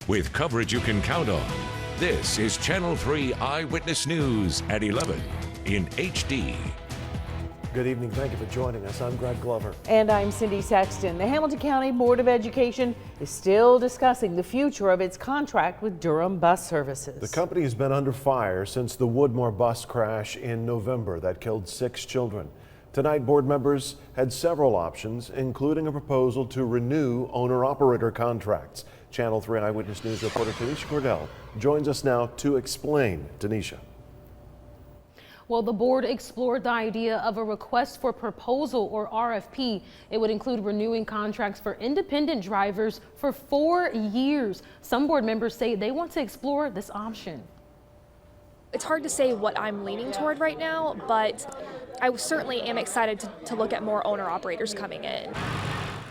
with coverage you can count on. This is Channel 3 Eyewitness News at 11 in HD. Good evening. Thank you for joining us. I'm Greg Glover. And I'm Cindy Sexton. The Hamilton County Board of Education is still discussing the future of its contract with Durham Bus Services. The company has been under fire since the Woodmore bus crash in November that killed 6 children. Tonight, board members had several options, including a proposal to renew owner-operator contracts. Channel 3 Eyewitness News reporter Tanisha Cordell joins us now to explain. Tanisha. Well, the board explored the idea of a request for proposal, or RFP. It would include renewing contracts for independent drivers for 4 years. Some board members say they want to explore this option. It's hard to say what I'm leaning toward right now, but I certainly am excited to look at more owner-operators coming in.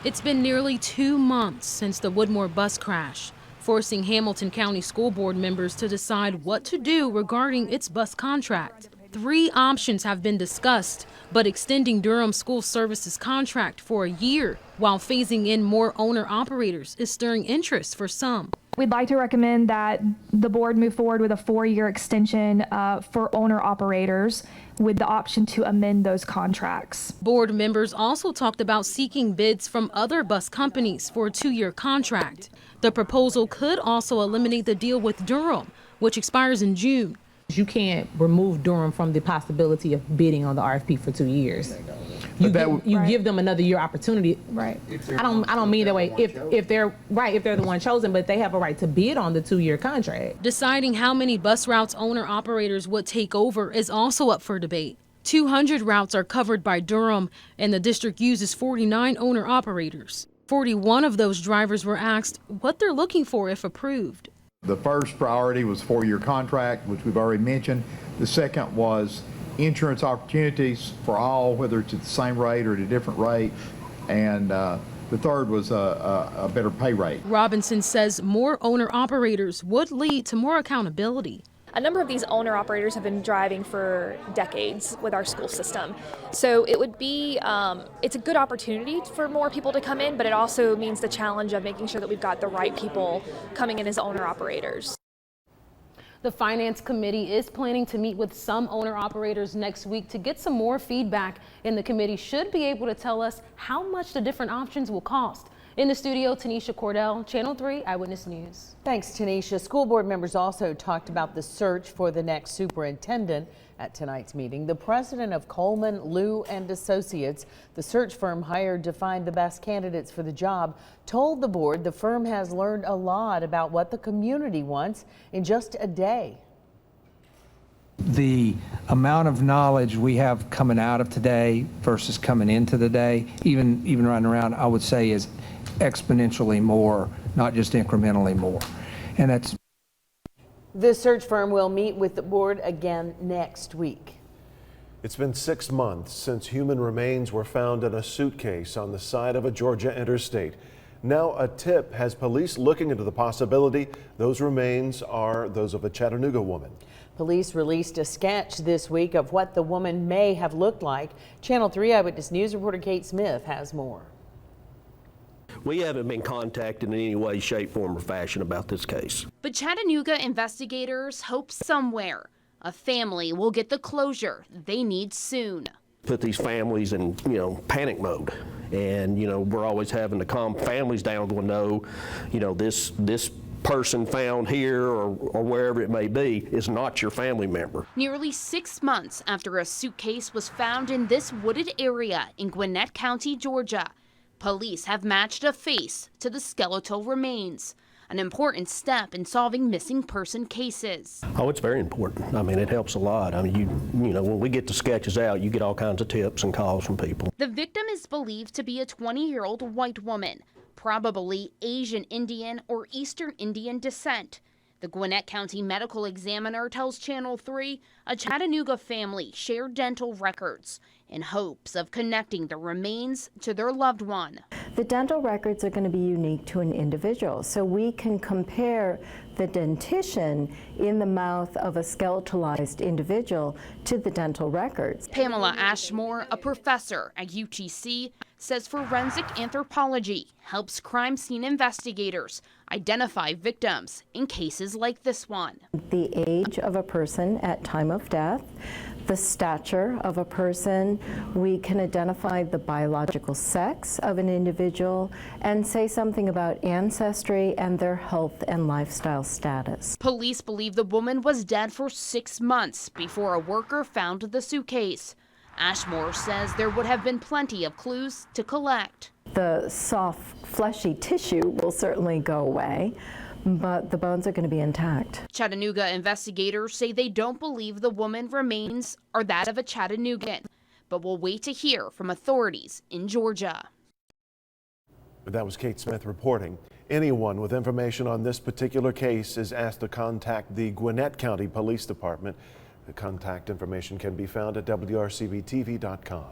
It's been nearly 2 months since the Woodmore bus crash, forcing Hamilton County School Board members to decide what to do regarding its bus contract. 3 options have been discussed, but extending Durham School Services contract for a year while phasing in more owner-operators is stirring interest for some. We'd like to recommend that the board move forward with a 4-year extension for owner-operators with the option to amend those contracts. Board members also talked about seeking bids from other bus companies for a 2-year contract. The proposal could also eliminate the deal with Durham, which expires in June. You can't remove Durham from the possibility of bidding on the RFP for 2 years. You give them another year opportunity. Right. I don't mean that way. If they're the one chosen, but they have a right to bid on the 2-year contract. Deciding how many bus routes owner-operators would take over is also up for debate. 200 routes are covered by Durham, and the district uses 49 owner-operators. 41 of those drivers were asked what they're looking for if approved. The first priority was 4-year contract, which we've already mentioned. The second was insurance opportunities for all, whether it's at the same rate or at a different rate. And the third was a better pay rate. Robinson says more owner-operators would lead to more accountability. A number of these owner-operators have been driving for decades with our school system. So it would be, it's a good opportunity for more people to come in, but it also means the challenge of making sure that we've got the right people coming in as owner-operators. The Finance Committee is planning to meet with some owner-operators next week to get some more feedback, and the committee should be able to tell us how much the different options will cost. In the studio, Tanisha Cordell, Channel 3 Eyewitness News. Thanks, Tanisha. School board members also talked about the search for the next superintendent at tonight's meeting. The president of Coleman, Liu and Associates, the search firm hired to find the best candidates for the job, told the board the firm has learned a lot about what the community wants in just a day. The amount of knowledge we have coming out of today versus coming into the day, even running around, I would say is exponentially more, not just incrementally more. And that's. The search firm will meet with the board again next week. It's been 6 months since human remains were found in a suitcase on the side of a Georgia interstate. Now a tip has police looking into the possibility those remains are those of a Chattanooga woman. Police released a sketch this week of what the woman may have looked like. Channel 3 Eyewitness News reporter Kate Smith has more. We haven't been contacted in any way, shape, form, or fashion about this case. But Chattanooga investigators hope somewhere a family will get the closure they need soon. Put these families in, panic mode. And, we're always having to calm families down to know, this person found here or wherever it may be is not your family member. Nearly 6 months after a suitcase was found in this wooded area in Gwinnett County, Georgia, police have matched a face to the skeletal remains, an important step in solving missing person cases. Oh, it's very important. I mean, it helps a lot. I mean, when we get the sketches out, you get all kinds of tips and calls from people. The victim is believed to be a 20-year-old white woman, probably Asian Indian or Eastern Indian descent. The Gwinnett County Medical Examiner tells Channel 3 a Chattanooga family shared dental records in hopes of connecting the remains to their loved one. The dental records are going to be unique to an individual, so we can compare the dentition in the mouth of a skeletalized individual to the dental records. Pamela Ashmore, a professor at UTC, says forensic anthropology helps crime scene investigators identify victims in cases like this one. The age of a person at time of death, the stature of a person, we can identify the biological sex of an individual and say something about ancestry and their health and lifestyle status. Police believe the woman was dead for 6 months before a worker found the suitcase. Ashmore says there would have been plenty of clues to collect. The soft, fleshy tissue will certainly go away, but the bones are going to be intact. Chattanooga investigators say they don't believe the woman's remains are that of a Chattanoogan, but will wait to hear from authorities in Georgia. That was Kate Smith reporting. Anyone with information on this particular case is asked to contact the Gwinnett County Police Department. The contact information can be found at WRCBTV.com.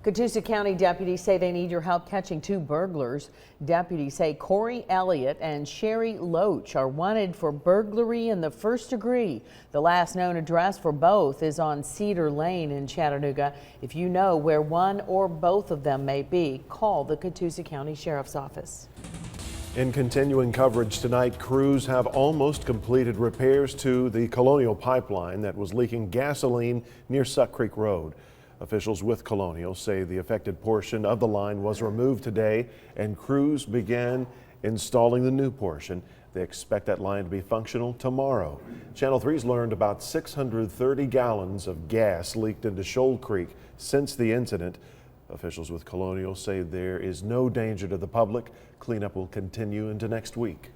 Catoosa County deputies say they need your help catching 2 burglars. Deputies say Corey Elliott and Sherry Loach are wanted for burglary in the 1st degree. The last known address for both is on Cedar Lane in Chattanooga. If you know where one or both of them may be, call the Catoosa County Sheriff's Office. In continuing coverage tonight, crews have almost completed repairs to the Colonial pipeline that was leaking gasoline near Suck Creek Road. Officials with Colonial say the affected portion of the line was removed today and crews began installing the new portion. They expect that line to be functional tomorrow. Channel 3's learned about 630 gallons of gas leaked into Shoal Creek since the incident. Officials with Colonial say there is no danger to the public. Cleanup will continue into next week.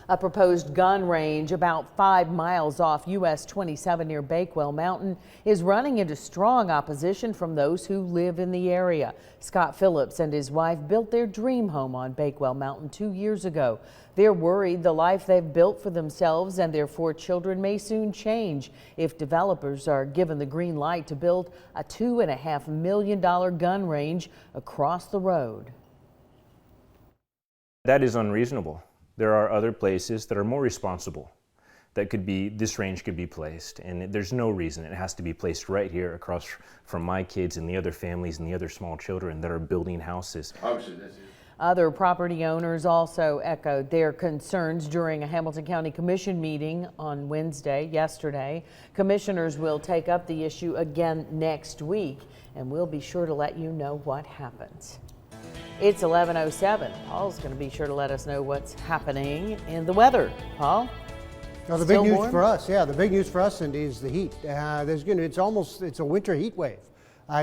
A proposed gun range about 5 miles off US 27 near Bakewell Mountain is running into strong opposition from those who live in the area. Scott Phillips and his wife built their dream home on Bakewell Mountain 2 years ago. They're worried the life they've built for themselves and their 4 children may soon change if developers are given the green light to build a $2.5 million gun range across the road. That is unreasonable. There are other places that are more responsible that this range could be placed, and there's no reason it has to be placed right here across from my kids and the other families and the other small children that are building houses. Other property owners also echoed their concerns during a Hamilton County Commission meeting on yesterday. Commissioners will take up the issue again next week, and we'll be sure to let you know what happens. It's 11:07. Paul's going to be sure to let us know what's happening in the weather. Paul? Well, the big news for us, the big news for us, Cindy, is the heat. It's a winter heat wave.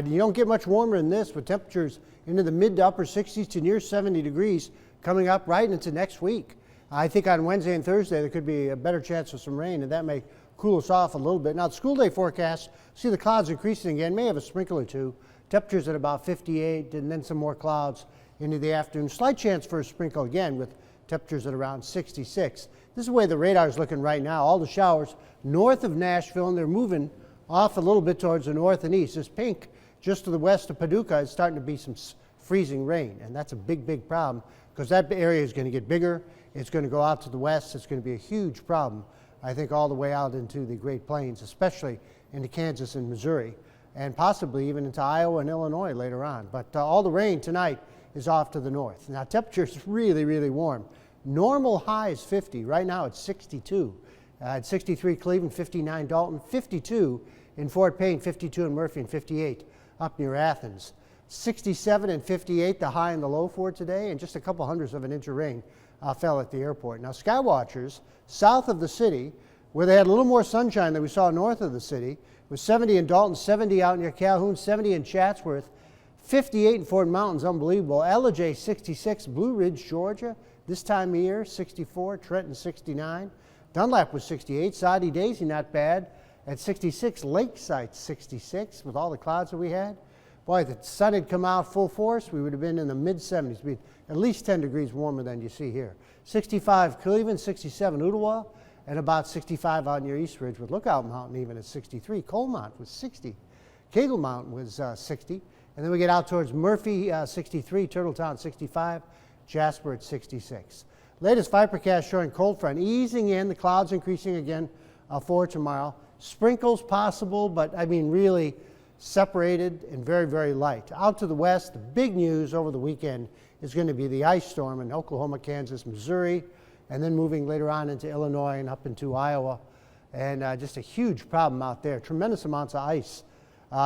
You don't get much warmer than this with temperatures into the mid to upper 60s to near 70 degrees coming up right into next week. I think on Wednesday and Thursday there could be a better chance of some rain, and that may cool us off a little bit. Now, the school day forecast, see the clouds increasing again, may have a sprinkle or two. Temperatures at about 58, and then some more clouds into the afternoon. Slight chance for a sprinkle again with temperatures at around 66. This is the way the radar is looking right now. All the showers north of Nashville, and they're moving off a little bit towards the north and east. This pink just to the west of Paducah is starting to be some freezing rain, and that's a big, big problem because that area is going to get bigger. It's going to go out to the west. It's going to be a huge problem, I think, all the way out into the Great Plains, especially into Kansas and Missouri, and possibly even into Iowa and Illinois later on. But all the rain tonight is off to the north. Now, temperature's really, really warm. Normal high is 50. Right now it's 62. At 63 Cleveland, 59 Dalton, 52 in Fort Payne, 52 in Murphy, and 58 up near Athens. 67 and 58 the high and the low for today, and just a couple hundredths of an inch of rain fell at the airport. Now, sky watchers south of the city, where they had a little more sunshine than we saw north of the city, was 70 in Dalton, 70 out near Calhoun, 70 in Chatsworth, 58 in Fort Mountain's unbelievable. Ellijay 66, Blue Ridge, Georgia, this time of year 64, Trenton 69, Dunlap was 68, Soddy Daisy not bad at 66, Lakeside 66 with all the clouds that we had. Boy, if the sun had come out full force, we would have been in the mid-70s, be at least 10 degrees warmer than you see here. 65 Cleveland, 67 Ottawa, and about 65 out near East Ridge with Lookout Mountain even at 63. Coalmont was 60, Cagle Mountain was 60. And then we get out towards Murphy, 63, Turtletown, 65, Jasper at 66. Latest Vipercast showing cold front easing in, the clouds increasing again for tomorrow. Sprinkles possible, but I mean really separated and very, very light. Out to the west, the big news over the weekend is going to be the ice storm in Oklahoma, Kansas, Missouri, and then moving later on into Illinois and up into Iowa. And just a huge problem out there. Tremendous amounts of ice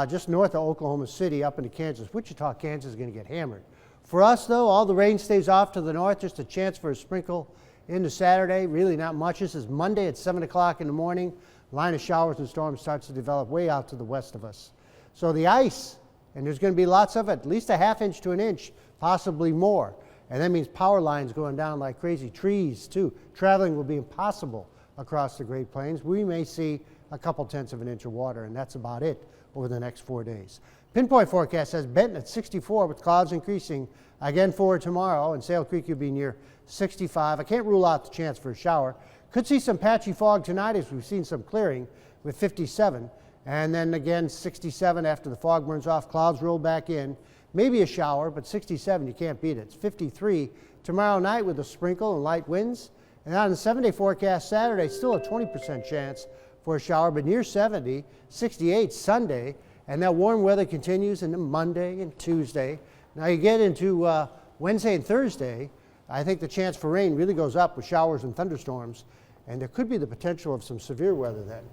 just north of Oklahoma City up into Kansas. Wichita, Kansas is going to get hammered. For us, though, all the rain stays off to the north, just a chance for a sprinkle into Saturday. Really not much. This is Monday at 7 o'clock in the morning. Line of showers and storms starts to develop way out to the west of us. So the ice, and there's going to be lots of it, at least a ½ inch to an inch, possibly more. And that means power lines going down like crazy. Trees, too. Traveling will be impossible across the Great Plains. We may see a couple tenths of an inch of water, and that's about it over the next 4 days. Pinpoint forecast has Benton at 64 with clouds increasing again for tomorrow, and Sale Creek will be near 65. I can't rule out the chance for a shower. Could see some patchy fog tonight as we've seen some clearing with 57. And then again, 67 after the fog burns off, clouds roll back in. Maybe a shower, but 67, you can't beat it. It's 53 tomorrow night with a sprinkle and light winds. And on the 7-day forecast Saturday, still a 20% chance for a shower, but near 70, 68 Sunday. And that warm weather continues into Monday and Tuesday. Now you get into Wednesday and Thursday, I think the chance for rain really goes up with showers and thunderstorms. And there could be the potential of some severe weather then.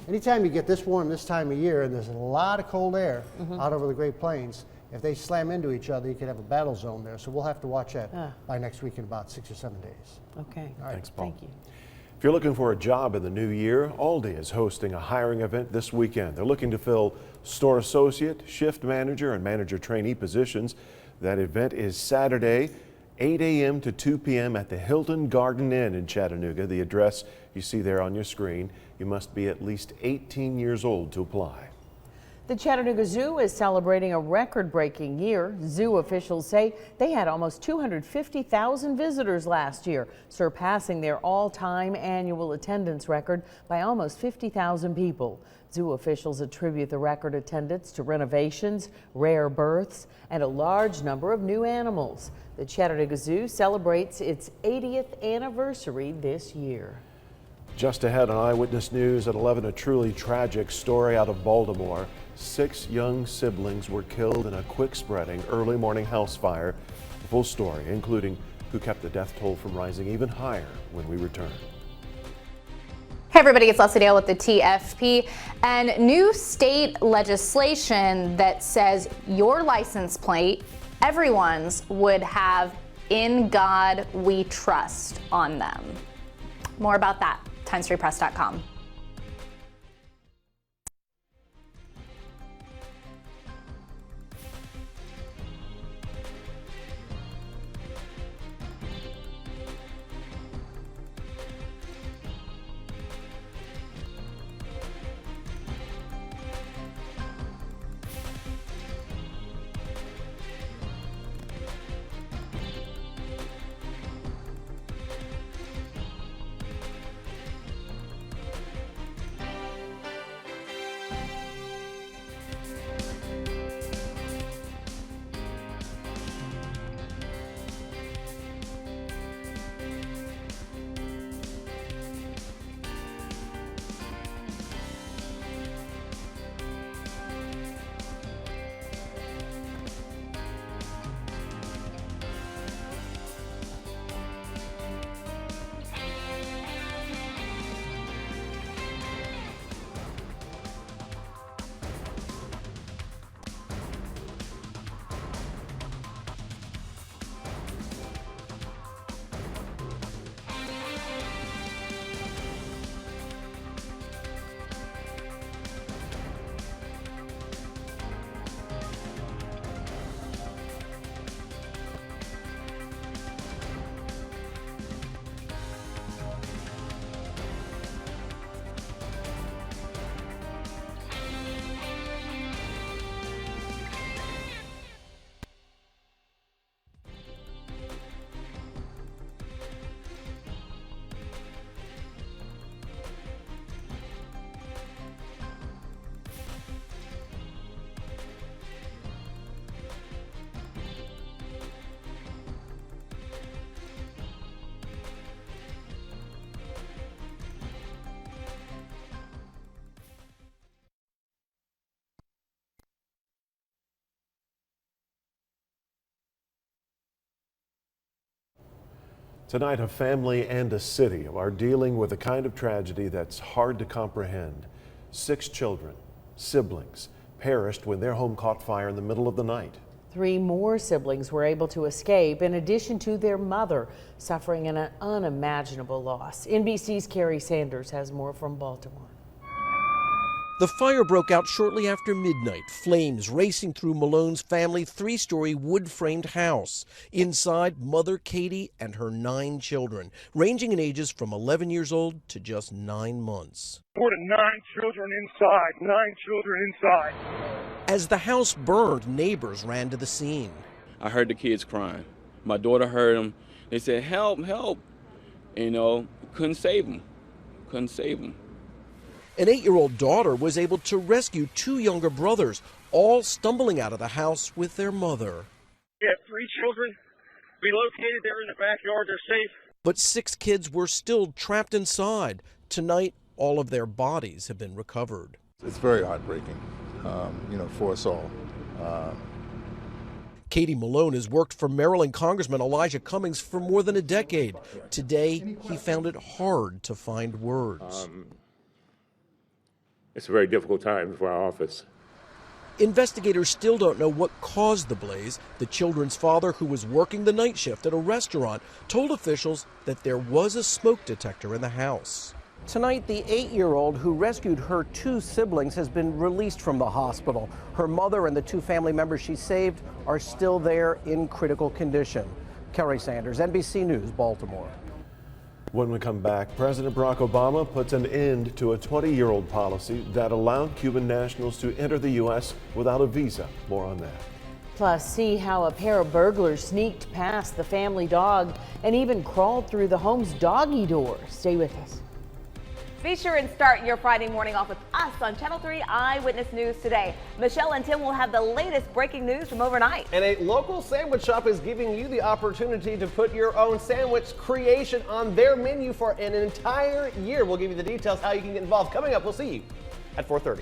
Anytime you get this warm this time of year and there's a lot of cold air out over the Great Plains, if they slam into each other, you could have a battle zone there. So we'll have to watch that by next week in about 6 or 7 days. Okay. All right. Thanks, Paul. Thank you. If you're looking for a job in the new year, Aldi is hosting a hiring event this weekend. They're looking to fill store associate, shift manager, and manager trainee positions. That event is Saturday, 8 a.m. to 2 p.m. at the Hilton Garden Inn in Chattanooga. The address you see there on your screen. You must be at least 18 years old to apply. The Chattanooga Zoo is celebrating a record-breaking year. Zoo officials say they had almost 250,000 visitors last year, surpassing their all-time annual attendance record by almost 50,000 people. Zoo officials attribute the record attendance to renovations, rare births, and a large number of new animals. The Chattanooga Zoo celebrates its 80th anniversary this year. Just ahead on Eyewitness News at 11, a truly tragic story out of Baltimore. 6 young siblings were killed in a quick-spreading early morning house fire. The full story, including who kept the death toll from rising even higher, when we return. Hey everybody, it's Leslie Dale with the TFP, and new state legislation that says your license plate, everyone's, would have "In God We Trust" on them. More about that, times3press.com. Tonight, a family and a city are dealing with a kind of tragedy that's hard to comprehend. 6 children, siblings, perished when their home caught fire in the middle of the night. 3 more siblings were able to escape, in addition to their mother suffering an unimaginable loss. NBC's Carrie Sanders has more from Baltimore. The fire broke out shortly after midnight, flames racing through Malone's family 3-story wood-framed house. Inside, mother Katie and her 9 children, ranging in ages from 11 years old to just 9 months. More than 9 children inside, 9 children inside. As the house burned, neighbors ran to the scene. I heard the kids crying. My daughter heard them. They said, help, help. Couldn't save them. Couldn't save them. An 8-year-old daughter was able to rescue 2 younger brothers, all stumbling out of the house with their mother. We have 3 children relocated. They're in the backyard. They're safe. But 6 kids were still trapped inside. Tonight, all of their bodies have been recovered. It's very heartbreaking, for us all. Katie Malone has worked for Maryland Congressman Elijah Cummings for more than a decade. Today, he found it hard to find words. It's a very difficult time for our office. Investigators still don't know what caused the blaze. The children's father, who was working the night shift at a restaurant, told officials that there was a smoke detector in the house. Tonight, the 8-year-old who rescued her 2 siblings has been released from the hospital. Her mother and the 2 family members she saved are still there in critical condition. Carrie Sanders, NBC News, Baltimore. When we come back, President Barack Obama puts an end to a 20-year-old policy that allowed Cuban nationals to enter the U.S. without a visa. More on that. Plus, see how a pair of burglars sneaked past the family dog and even crawled through the home's doggy door. Stay with us. Be sure and start your Friday morning off with us on Channel 3 Eyewitness News today. Michelle and Tim will have the latest breaking news from overnight. And a local sandwich shop is giving you the opportunity to put your own sandwich creation on their menu for an entire year. We'll give you the details how you can get involved. Coming up, we'll see you at 4:30.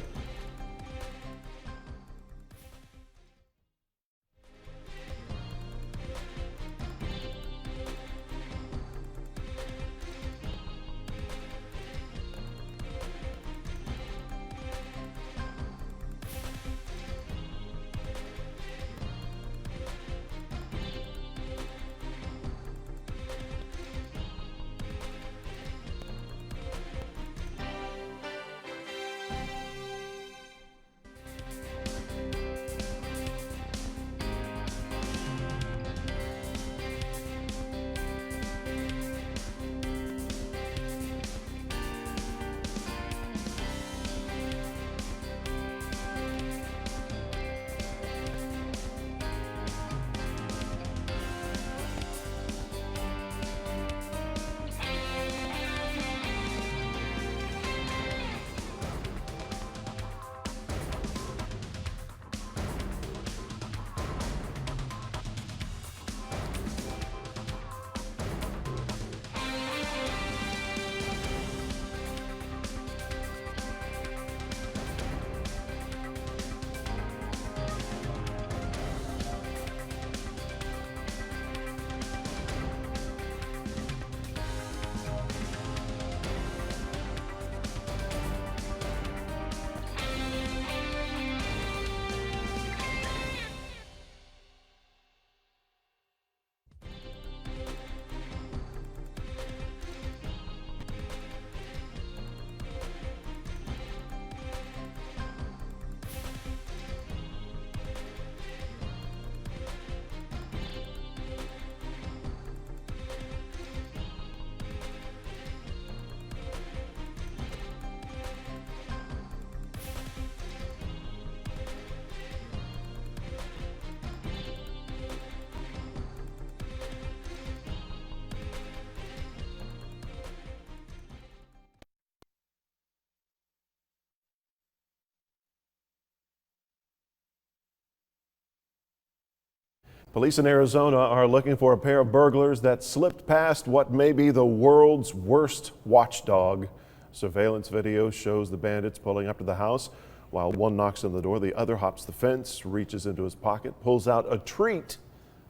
Police in Arizona are looking for a pair of burglars that slipped past what may be the world's worst watchdog. Surveillance video shows the bandits pulling up to the house. While one knocks on the door, the other hops the fence, reaches into his pocket, pulls out a treat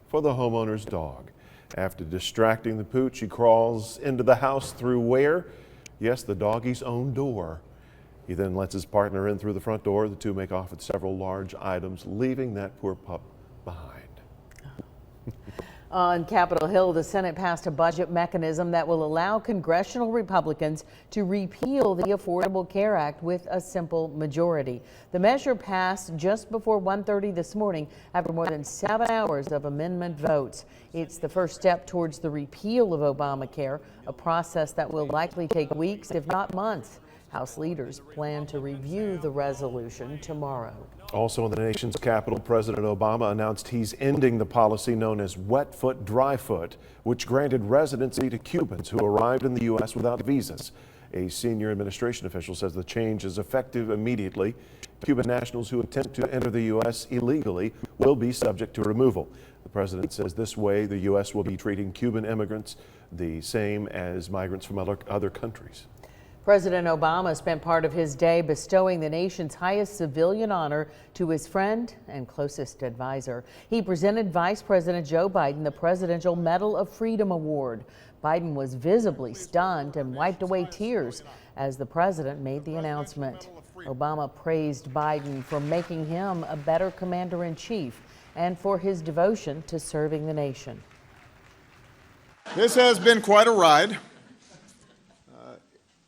for the homeowner's dog. After distracting the pooch, he crawls into the house through where? Yes, the doggy's own door. He then lets his partner in through the front door. The two make off with several large items, leaving that poor pup behind. On Capitol Hill, the Senate passed a budget mechanism that will allow congressional Republicans to repeal the Affordable Care Act with a simple majority. The measure passed just before 1:30 this morning after more than 7 hours of amendment votes. It's the first step towards the repeal of Obamacare, a process that will likely take weeks, if not months. House leaders plan to review the resolution tomorrow. Also in the nation's capital, President Obama announced he's ending the policy known as wet foot, dry foot, which granted residency to Cubans who arrived in the U.S. without visas. A senior administration official says the change is effective immediately. Cuban nationals who attempt to enter the U.S. illegally will be subject to removal. The president says this way the U.S. will be treating Cuban immigrants the same as migrants from other countries. President Obama spent part of his day bestowing the nation's highest civilian honor to his friend and closest advisor. He presented Vice President Joe Biden the Presidential Medal of Freedom Award. Biden was visibly stunned and wiped away tears as the president made the announcement. Obama praised Biden for making him a better commander-in-chief and for his devotion to serving the nation. This has been quite a ride.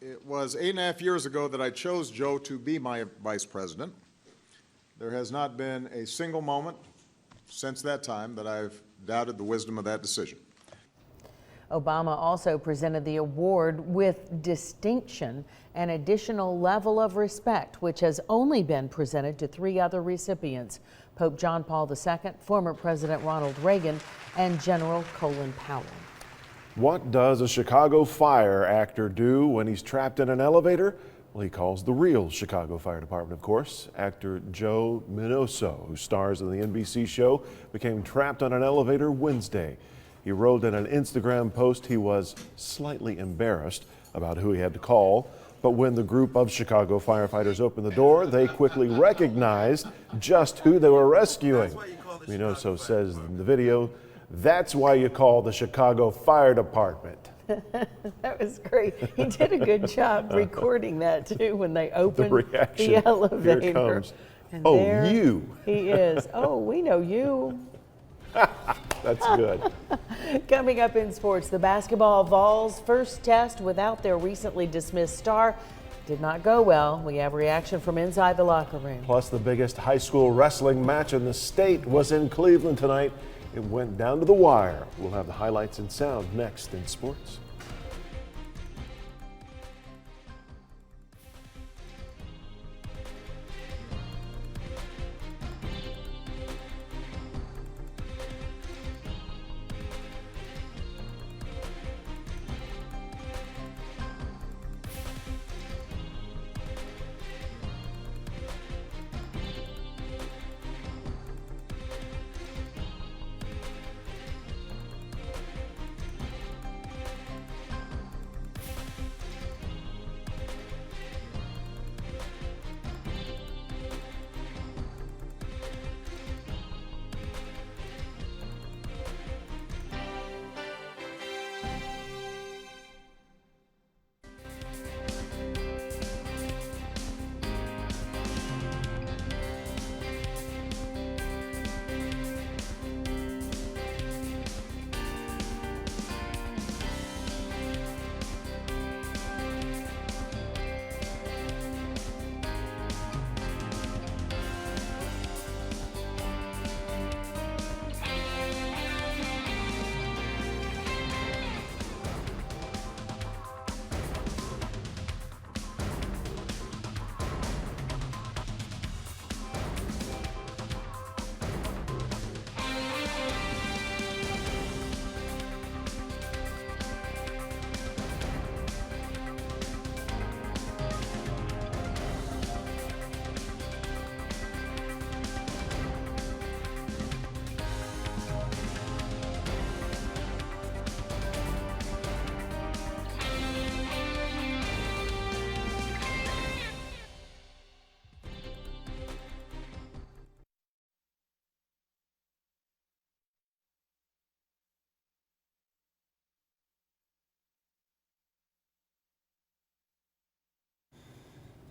It was 8.5 years ago that I chose Joe to be my vice president. There has not been a single moment since that time that I've doubted the wisdom of that decision. Obama also presented the award with distinction, an additional level of respect, which has only been presented to 3 other recipients: Pope John Paul II, former President Ronald Reagan, and General Colin Powell. What does a Chicago fire actor do when he's trapped in an elevator? Well, he calls the real Chicago Fire Department, of course. Actor Joe Minoso, who stars in the NBC show, became trapped on an elevator Wednesday. He wrote in an Instagram post he was slightly embarrassed about who he had to call, but when the group of Chicago firefighters opened the door, they quickly recognized just who they were rescuing. Minoso says in the video, "That's why you call the Chicago Fire Department." That was great. He did a good job recording that too when they opened reaction. the elevator. Here it comes. And Oh, there you. He is. Oh, we know you. That's good. Coming up in sports, the basketball Vols' first test without their recently dismissed star did not go well. We have reaction from inside the locker room. Plus, the biggest high school wrestling match in the state was in Cleveland tonight. It went down to the wire. We'll have the highlights and sound next in sports.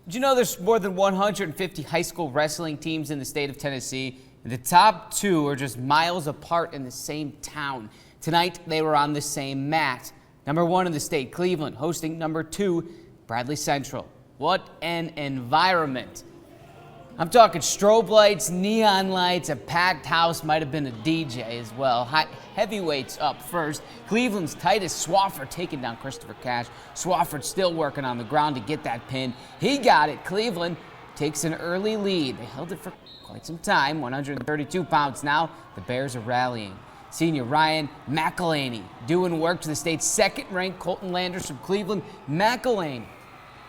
Did you know there's more than 150 high school wrestling teams in the state of Tennessee? And the top two are just miles apart in the same town. Tonight, they were on the same mat. Number 1 in the state, Cleveland, hosting number 2, Bradley Central. What an environment. I'm talking strobe lights, neon lights, a packed house, might have been a DJ as well. Heavyweights up first. Cleveland's Titus Swafford taking down Christopher Cash. Swafford still working on the ground to get that pin. He got it. Cleveland takes an early lead. They held it for quite some time, 132 pounds now. The Bears are rallying. Senior Ryan McElhaney doing work to the state's second-ranked Colton Landers from Cleveland. McElhaney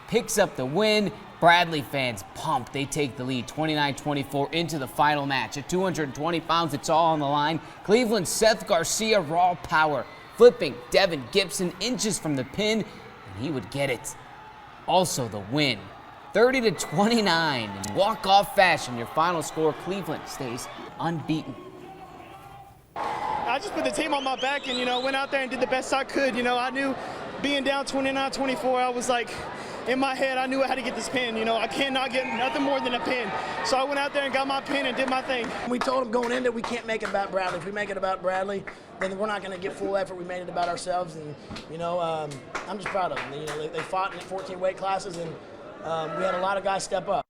picks up the win. Bradley fans pumped. They take the lead 29-24 into the final match. At 220 pounds, it's all on the line. Cleveland's Seth Garcia, raw power, flipping Devin Gibson inches from the pin, and he would get it. Also the win, 30-29 in walk-off fashion. Your final score, Cleveland stays unbeaten. I just put the team on my back and, went out there and did the best I could. I knew being down 29-24, I was like, in my head, I knew I had to get this pin. I cannot get nothing more than a pin. So I went out there and got my pin and did my thing. We told them going into it, we can't make it about Bradley. If we make it about Bradley, then we're not going to get full effort. We made it about ourselves, and I'm just proud of them. They fought in 14 weight classes, and we had a lot of guys step up.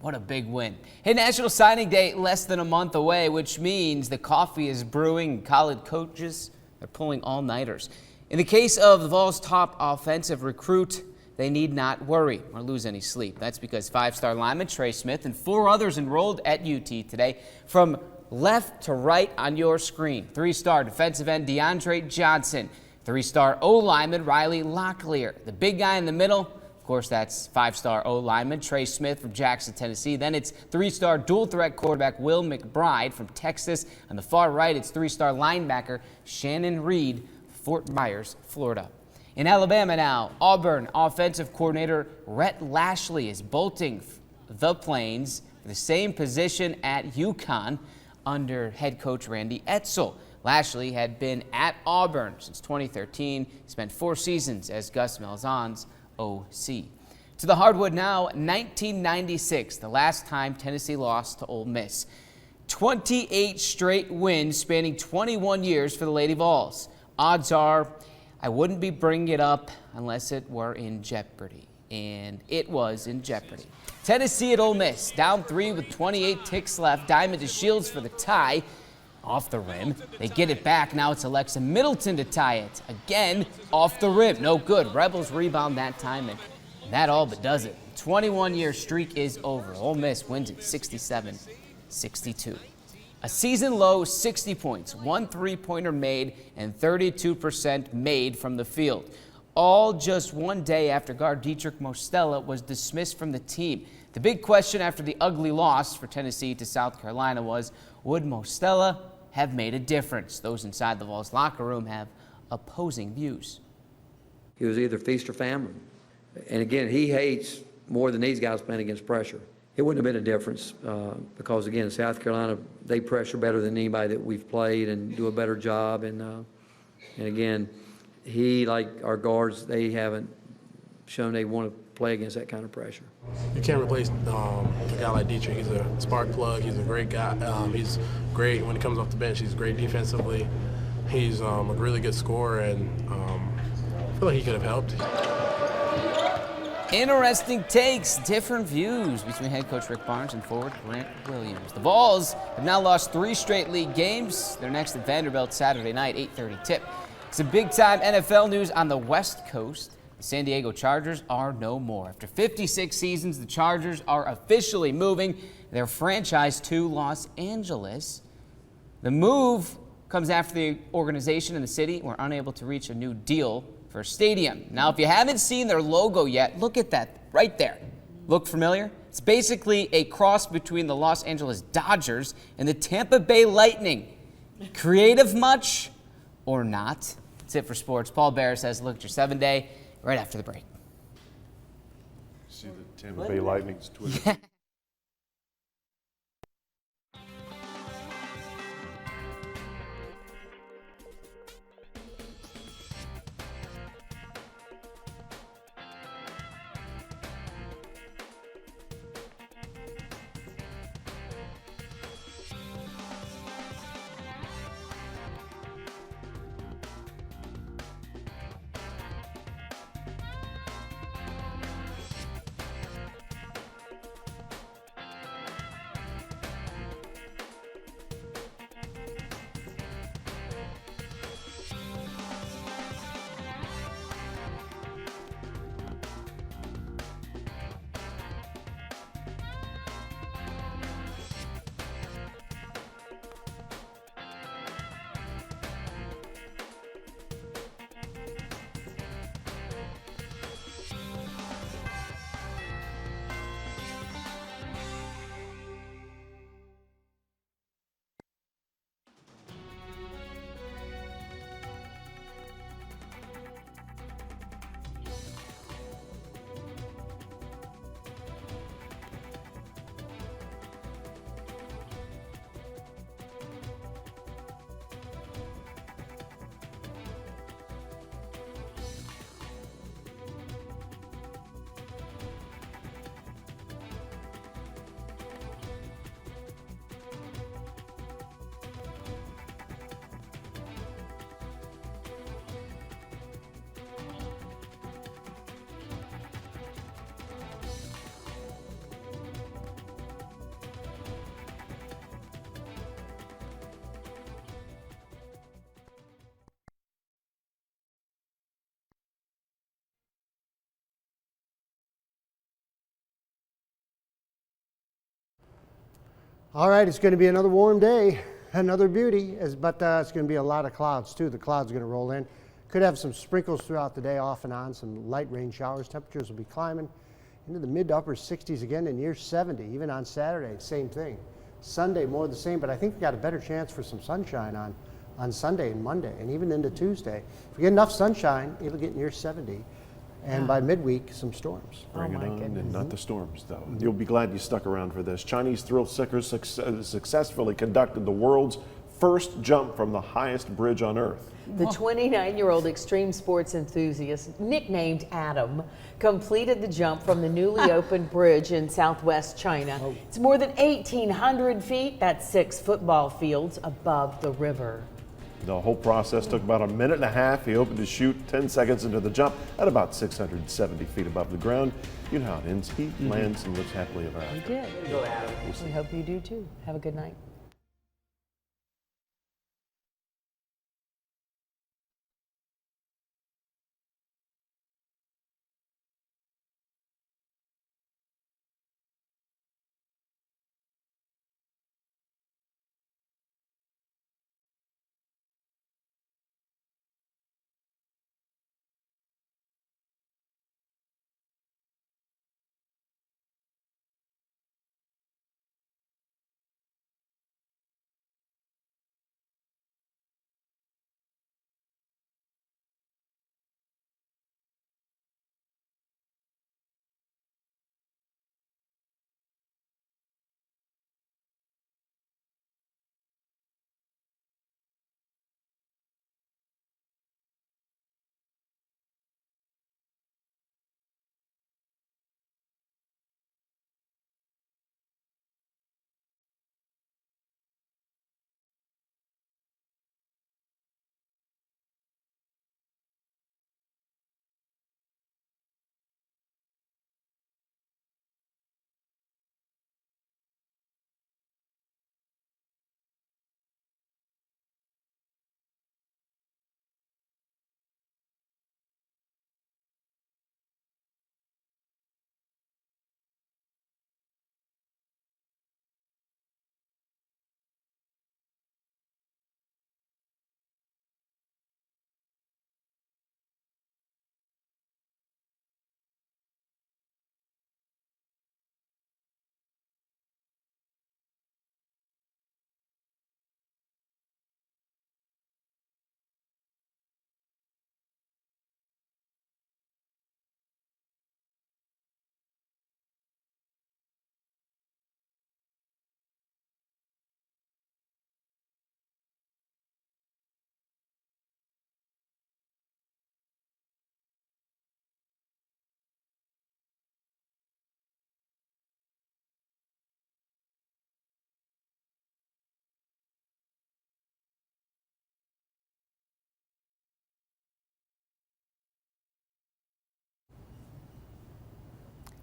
What a big win. Hey, National Signing Day less than a month away, which means the coffee is brewing. College coaches, they're pulling all-nighters. In the case of the Vols' top offensive recruit, they need not worry or lose any sleep. That's because 5-star lineman Trey Smith and 4 others enrolled at UT today. From left to right on your screen, 3-star defensive end DeAndre Johnson, 3-star O-lineman Riley Locklear. The big guy in the middle, of course, that's 5-star O-lineman Trey Smith from Jackson, Tennessee. Then it's 3-star dual-threat quarterback Will McBride from Texas. On the far right, it's 3-star linebacker Shannon Reed, Fort Myers, Florida. In Alabama now, Auburn offensive coordinator Rhett Lashley is bolting the Plains for the same position at UConn under head coach Randy Edsall. Lashley had been at Auburn since 2013. He spent 4 seasons as Gus Malzahn's OC. To the hardwood now, 1996, the last time Tennessee lost to Ole Miss. 28 straight wins spanning 21 years for the Lady Vols. Odds are I wouldn't be bringing it up unless it were in jeopardy. And it was in jeopardy. Tennessee at Ole Miss, down 3 with 28 ticks left. Diamond to Shields for the tie. Off the rim. They get it back. Now it's Alexa Middleton to tie it. Again, off the rim. No good. Rebels rebound that time, and that all but does it. 21-year streak is over. Ole Miss wins it 67-62. A season-low 60 points, 1 3-pointer made, and 32% made from the field. All just 1 day after guard Dietrich Mostella was dismissed from the team. The big question after the ugly loss for Tennessee to South Carolina was, would Mostella have made a difference? Those inside the Vols locker room have opposing views. He was either feast or famine. And again, he hates more than these guys playing against pressure. It wouldn't have been a difference because, again, South Carolina, they pressure better than anybody that we've played and do a better job. And again, he, like our guards, they haven't shown they want to play against that kind of pressure. You can't replace a guy like Dietrich. He's a spark plug. He's a great guy. He's great when he comes off the bench. He's great defensively. He's a really good scorer, and I feel like he could have helped. Interesting takes, different views between head coach Rick Barnes and forward Grant Williams. The Vols have now lost 3 straight league games. They're next at Vanderbilt Saturday night, 8:30 tip. Some big-time NFL news on the West Coast. The San Diego Chargers are no more. After 56 seasons, the Chargers are officially moving their franchise to Los Angeles. The move comes after the organization and the city were unable to reach a new deal for a stadium. Now, if you haven't seen their logo yet, look at that right there. Look familiar? It's basically a cross between the Los Angeles Dodgers and the Tampa Bay Lightning. Creative much or not? That's it for sports. Paul Barris has a look at your 7-day right after the break. See the Tampa Bay Lightning's Twitter. All right, it's going to be another warm day, another beauty, but it's going to be a lot of clouds too. The clouds are going to roll in. Could have some sprinkles throughout the day off and on, some light rain showers. Temperatures will be climbing into the mid to upper 60s again and near 70, even on Saturday, same thing. Sunday, more the same, but I think we've got a better chance for some sunshine on Sunday and Monday, and even into Tuesday. If we get enough sunshine, it'll get near 70. And by midweek, some storms. Bring it on, and not the storms, though. You'll be glad you stuck around for this. Chinese thrill seekers successfully conducted the world's first jump from the highest bridge on Earth. The 29-year-old extreme sports enthusiast, nicknamed Adam, completed the jump from the newly opened bridge in southwest China. It's more than 1,800 feet. That's 6 football fields above the river. The whole process took about a minute and a half. He opened his chute 10 seconds into the jump at about 670 feet above the ground. You know how it ends. He lands and lives happily ever after. You did. We hope you do too. Have a good night.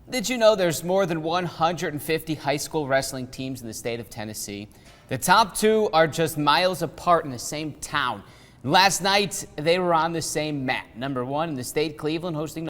Did you know there's more than 150 high school wrestling teams in the state of Tennessee? The top 2 are just miles apart in the same town. Last night, they were on the same mat. Number 1 in the state, Cleveland, hosting